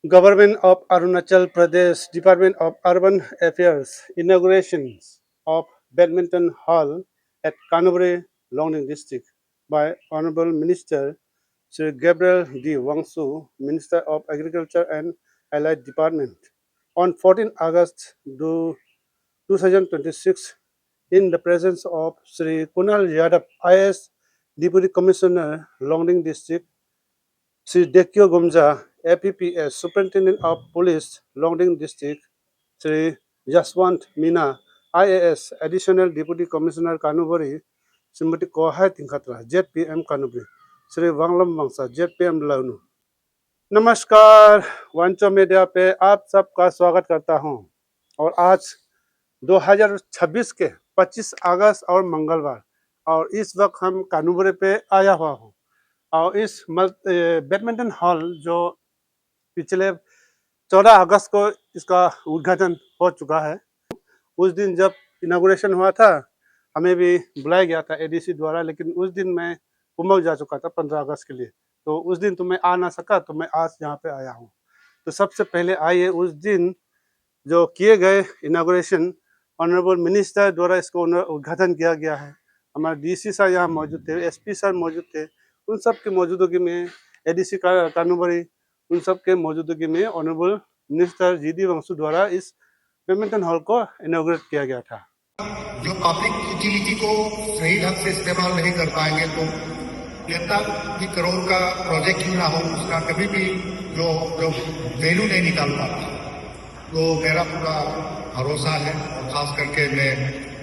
Government of Arunachal Pradesh Department of Urban Affairs inaugurations of Badminton Hall at Kanuburi, Longding District by Honorable Minister Sri Gabriel D. Wangsu, Minister of Agriculture and Allied Department, on 14 August 2026 in the presence of Sri Kunal Yadav, IS Deputy Commissioner, Longding District, Sri Dekyo Gumja, APPS, Superintendent of Police, Longding District, Sri Jaswant Meena, IAS, Additional Deputy Commissioner, Kanuburi, Srimati Kohai Tinkhatra, ZPM Kanuburi, Sri Wanglam Wangsa, ZPM Launu। नमस्कार, Wancho media पे आप सबका स्वागत करता हूं। और आज 2026 के 25 अगस्त और मंगलवार, और इस वक्त हम कानूबरे पे आया हुआ हूं। और इस बैडमिंटन हॉल जो पिछले 14 अगस्त को इसका उद्घाटन हो चुका है, उस दिन जब इनागुरेशन हुआ था हमें भी बुलाया गया था एडीसी द्वारा, लेकिन उस दिन मैं कुंभ जा चुका था 15 अगस्त के लिए, तो उस दिन तो मैं आ ना सका, तो मैं आज यहाँ पे आया हूँ। तो सबसे पहले आइए उस दिन जो किए गए इनागुरेशन ऑनरेबल मिनिस्टर द्वारा इसको उद्घाटन किया गया है। हमारे डीसी सर यहाँ मौजूद थे, एसपी सर मौजूद थे, उन सब की मौजूदगी में एडीसी कानूबरी, उन सब के मौजूदगी में ऑनरेबल मिनिस्टर जीडी वंशु द्वारा इस बैडमिंटन हॉल को इनॉग्रेट किया गया था। जो पब्लिक यूटिलिटी को सही ढंग से इस्तेमाल नहीं कर पाएंगे तो कितना भी करोड़ का प्रोजेक्ट क्यों ना हो, उसका कभी भी जो वैल्यू नहीं निकाल पाता। तो मेरा पूरा भरोसा है, और खास करके मैं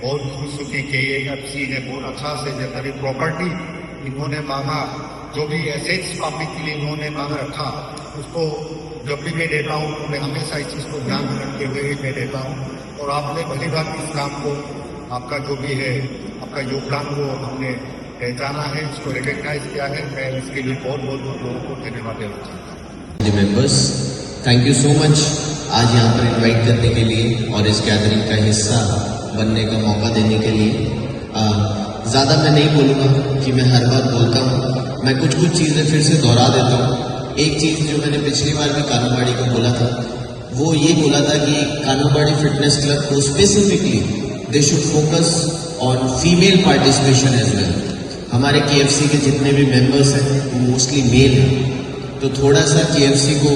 बहुत खुश हूँ कि KFC ने बहुत अच्छा से जितनी प्रॉपर्टी इन्होंने मांगा, जो भी एसेट्स पब्लिक के लिए इन्होंने मांग रखा, उसको जब भी मैं देता हूँ तो मैं हमेशा इस चीज़ को ध्यान रखते हुए ही मैं देता हूँ। और आपने भली बात इस काम को, आपका जो भी है आपका योगदान को हमने पहचाना है, इसको रिकग्नाइज किया है। मैं इसके लिए बहुत बहुत लोगों को धन्यवाद देना चाहता हूँ। Members, thank you so much आज यहाँ पर इन्वाइट करने के लिए और इस गैदरिंग का हिस्सा बनने का मौका देने के लिए। ज़्यादा मैं नहीं बोलूँगा कि मैं हर बार बोलता हूँ, मैं कुछ चीज़ें फिर से दोहरा देता हूँ। एक चीज़ जो मैंने पिछली बार भी कानूबाड़ी को बोला था, वो ये बोला था कि कानूबाड़ी फिटनेस क्लब को specifically they should focus on female participation as well. हमारे KFC के जितने भी मेंबर्स हैं वो मोस्टली मेल हैं, तो थोड़ा सा KFC को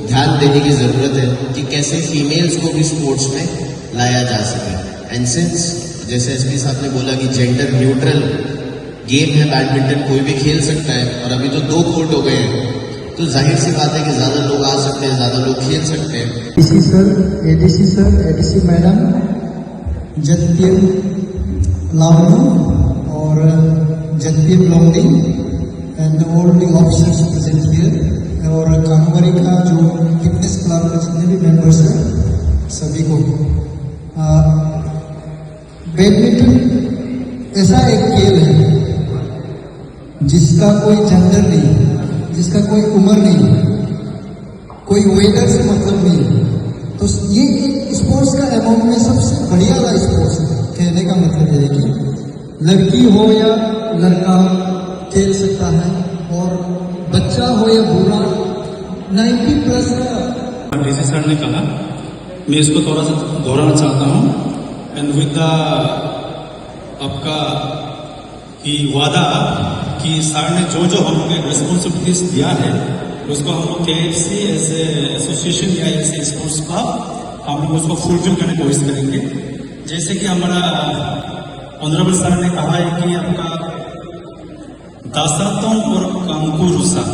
ध्यान देने की ज़रूरत है कि कैसे फीमेल्स को भी स्पोर्ट्स में लाया जा सके। एंड सिंस जैसे SP साहब ने बोला कि जेंडर न्यूट्रल गेम है बैडमिंटन, कोई भी खेल सकता है, और अभी तो 2 कोर्ट हो गए हैं, तो जाहिर सी बात है कि ज़्यादा लोग आ सकते हैं, ज़्यादा लोग खेल सकते हैं। DC sir, ADC madam, ZPM लावनू और ZPM लॉन्डिंग and all the officers present here, और कानूबरी का जो फिटनेस क्लब के जितने भी मेंबर्स हैं सभी को। बैडमिंटन ऐसा एक खेल है जिसका कोई जेंडर नहीं, जिसका कोई उम्र नहीं, कोई वेदर से मतलब नहीं। तो ये एक स्पोर्ट्स का अमाउंट में सबसे बढ़िया वाला स्पोर्ट्स है। कहने का मतलब है कि लड़की हो या लड़का खेल सकता है, और बच्चा हो या बूढ़ा 90+ का। डीसी सर ने कहा, मैं इसको थोड़ा सा दोहराना चाहता हूँ। एंड विद आपका कि वादा कि सर ने जो हम लोग रिस्पॉन्सिबिलिटीज दिया है उसको हम लोग KFC एज एसोसिएशन या एज स्पोर्ट्स क्लब हम लोग उसको फुलफिल करने की कोशिश करेंगे। जैसे कि हमारा ऑनरेबल सर ने कहा है कि आपका दासातों और कांकुरुसा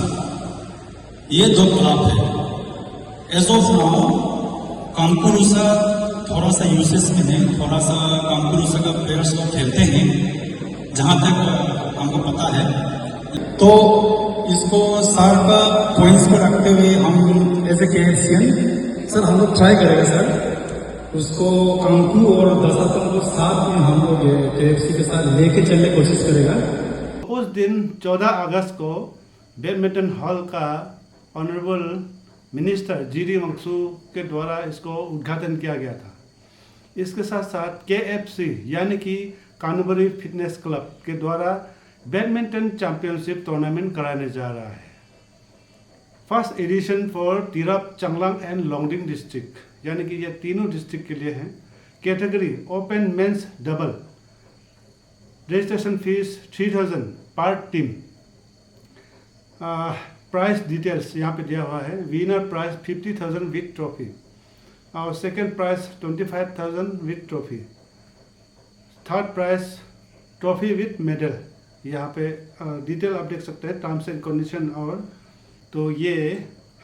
ये 2 क्लब है। एज ऑफ नाउ कांकुरुसा थोड़ा सा यूसेस में है, थोड़ा सा कांकुरुसा का प्लेयर्स लोग खेलते हैं जहां तक हमको पता है। तो इसको सर का पॉइंट्स पर रखते हुए हम एज ए KFCN सर हम लोग ट्राई करेंगे सर, उसको कांकू और दसातन को साथ में हम लोग KFC के साथ लेके चलने की कोशिश करेगा। उस दिन 14 अगस्त को बैडमिंटन हॉल का ऑनरेबल मिनिस्टर जीडी वंशु के द्वारा इसको उद्घाटन किया गया था। इसके साथ साथ KFC यानी कि कानूबरी फिटनेस क्लब के द्वारा बैडमिंटन चैंपियनशिप टूर्नामेंट कराने जा रहा है। First edition for Tirap, Changlang and Longding district, यानी कि ये तीनों डिस्ट्रिक्ट के लिए हैं। Category open men's double, registration fees 3000 पर टीम। प्राइस डिटेल्स यहाँ पे दिया हुआ है। विनर प्राइस 50,000 विथ ट्रॉफी और second price 25,000 with trophy. Third price trophy with medal. यहाँ पे डिटेल आप देख सकते हैं, टर्म्स एंड कंडीशन। और तो ये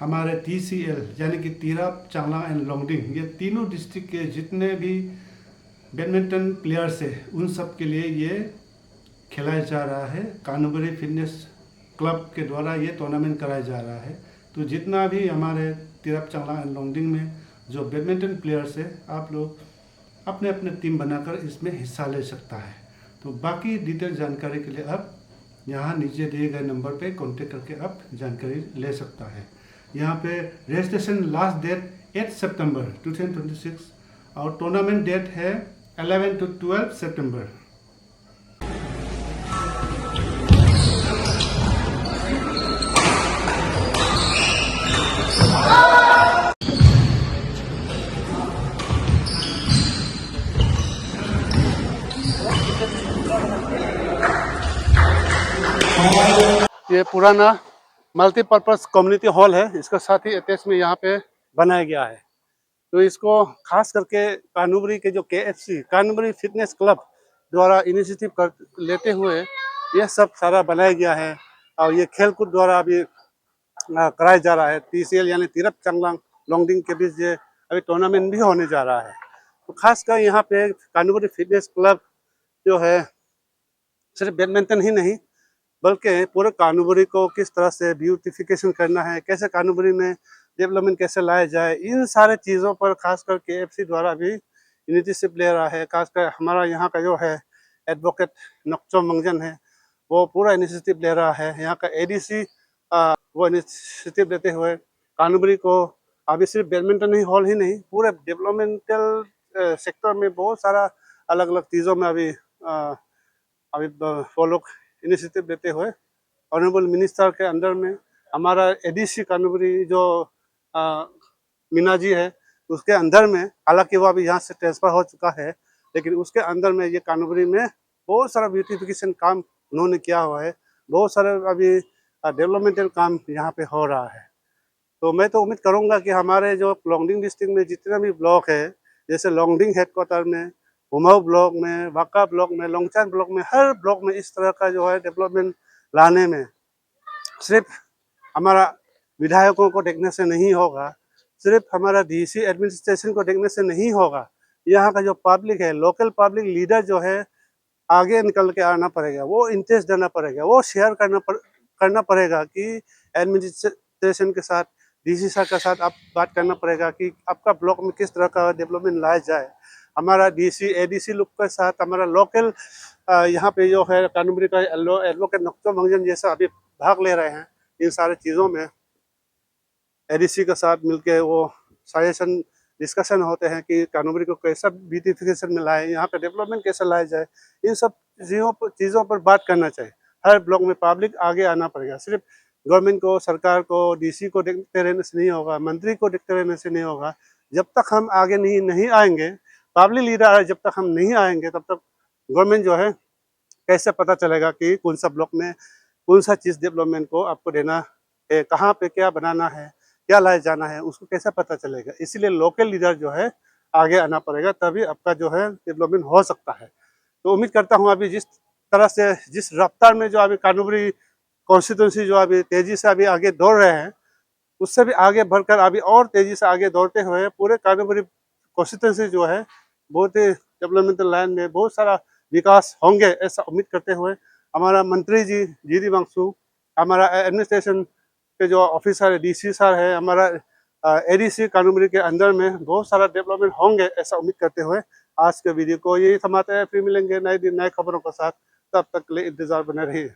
हमारे TCL यानी कि तिरप, चांगलांग एंड लोंगडिंग, ये तीनों डिस्ट्रिक्ट के जितने भी बैडमिंटन प्लेयर्स है उन सब के लिए ये खिलाया जा रहा है। कानूबरी फिटनेस क्लब के द्वारा ये टूर्नामेंट कराया जा रहा है। तो जितना भी हमारे तिरप, चांगलांग एंड लोंगडिंग में जो बैडमिंटन प्लेयर्स है, आप लोग अपने अपने टीम बनाकर इसमें हिस्सा ले सकता है। तो बाकी डिटेल जानकारी के लिए आप यहाँ नीचे दिए गए नंबर पे कांटेक्ट करके आप जानकारी ले सकता है। यहाँ पे रजिस्ट्रेशन लास्ट डेट 8 सितंबर 2026 और टूर्नामेंट डेट है 11 to 12 सितंबर। ये पुराना मल्टीपर्पज़ कम्युनिटी हॉल है, इसका साथ ही अटैच में यहाँ पे बनाया गया है। तो इसको खास करके कानूबरी के जो KFC, कानूबरी फिटनेस क्लब द्वारा इनिशिएटिव कर लेते हुए ये सब सारा बनाया गया है। और ये खेलकूद द्वारा अभी कराया जा रहा है। TCL यानी तिरप, चांगलांग, लोंगडिंग के बीच ये अभी टूर्नामेंट भी होने जा रहा है। तो खासकर यहाँ पे कानूबरी फिटनेस क्लब जो है सिर्फ बैडमिंटन ही नहीं बल्कि पूरे कानूबरी को किस तरह से ब्यूटिफिकेशन करना है, कैसे कानूबरी में डेवलपमेंट कैसे लाया जाए, इन सारे चीज़ों पर खासकर KFC द्वारा भी इनिशिएटिव ले रहा है। खासकर हमारा यहाँ का जो है एडवोकेट नक्चो मंगजन है, वो पूरा इनिशिएटिव ले रहा है। यहाँ का ADC वो इनिशिएटिव लेते हुए कानूबरी को अभी सिर्फ बैडमिंटन ही हॉल ही नहीं, पूरे डेवलपमेंटल सेक्टर में बहुत सारा अलग अलग चीज़ों में अभी वो लोग इनिशिएटिव लेते हुए ऑनरेबल मिनिस्टर के अंडर में हमारा ADC कानूबरी जो मीना जी है उसके अंदर में, हालांकि वो अभी यहाँ से ट्रांसफ़र हो चुका है, लेकिन उसके अंदर में ये कानूबरी में बहुत सारा ब्यूटिफिकेशन काम उन्होंने किया हुआ है। बहुत सारे अभी डेवलपमेंटल काम यहाँ पे हो रहा है। तो मैं तो उम्मीद करूँगा कि हमारे जो लोंगडिंग डिस्ट्रिक्ट में जितने भी ब्लॉक है, जैसे लोंगडिंग हेडक्वार्टर में, उमाऊ ब्लॉक में, वाका ब्लॉक में, लोंगचान ब्लॉक में, हर ब्लॉक में इस तरह का जो है डेवलपमेंट लाने में सिर्फ हमारा विधायकों को देखने से नहीं होगा, सिर्फ हमारा DC एडमिनिस्ट्रेशन को देखने से नहीं होगा। यहाँ का जो पब्लिक है, लोकल पब्लिक लीडर जो है, आगे निकल के आना पड़ेगा, वो इंटरेस्ट देना पड़ेगा, वो शेयर करना पड़ेगा कि एडमिनिस्ट्रेशन के साथ, DC सर के साथ आप बात करना पड़ेगा कि आपका ब्लॉक में किस तरह का डेवलपमेंट लाया जाए। हमारा DC ADC लोग के साथ हमारा लोकल यहाँ पे जो है कानूबरी का एडवोकेट नक्चो मंगजन जैसा अभी भाग ले रहे हैं इन सारे चीज़ों में। ADC के साथ मिलके वो सजेशन डिस्कशन होते हैं कि कानूबरी को कैसा ब्यूटिफिकेशन में लाए, यहाँ पे डेवलपमेंट कैसे लाया जाए। इन सब चीज़ों पर बात करना चाहिए। हर ब्लॉक में पब्लिक आगे आना पड़ेगा। सिर्फ गवर्नमेंट को, सरकार को, DC को देखते रहने से नहीं होगा, मंत्री को देखते रहने से नहीं होगा। जब तक हम आगे नहीं आएंगे, पब्लिक लीडर जब तक हम नहीं आएंगे, तब तक गवर्नमेंट जो है कैसे पता चलेगा कि कौन सा ब्लॉक में कौन सा चीज़ डेवलपमेंट को आपको देना है, कहाँ पे क्या बनाना है, क्या लाया जाना है, उसको कैसे पता चलेगा। इसीलिए लोकल लीडर जो है आगे आना पड़ेगा, तभी आपका जो है डेवलपमेंट हो सकता है। तो उम्मीद करता हूँ अभी जिस तरह से, जिस रफ्तार में जो अभी कानूबरी कॉन्स्टिट्यूंसी जो अभी तेज़ी से अभी आगे दौड़ रहे हैं, उससे भी आगे बढ़कर अभी और तेज़ी से आगे दौड़ते हुए पूरे कानूबरी कॉन्स्टिट्यूंसी जो है बहुत ही डेवलपमेंटल लाइन में बहुत सारा विकास होंगे, ऐसा उम्मीद करते हुए हमारा मंत्री जी जीडी वांगसू, हमारा एडमिनिस्ट्रेशन के जो ऑफिसर है, DC सर है, हमारा ADC कानूबरी के अंदर में बहुत सारा डेवलपमेंट होंगे, ऐसा उम्मीद करते हुए आज के वीडियो को यही थमाते हैं। फिर मिलेंगे नए दिन नए खबरों के साथ, तब तक के लिए इंतजार बने रहिए।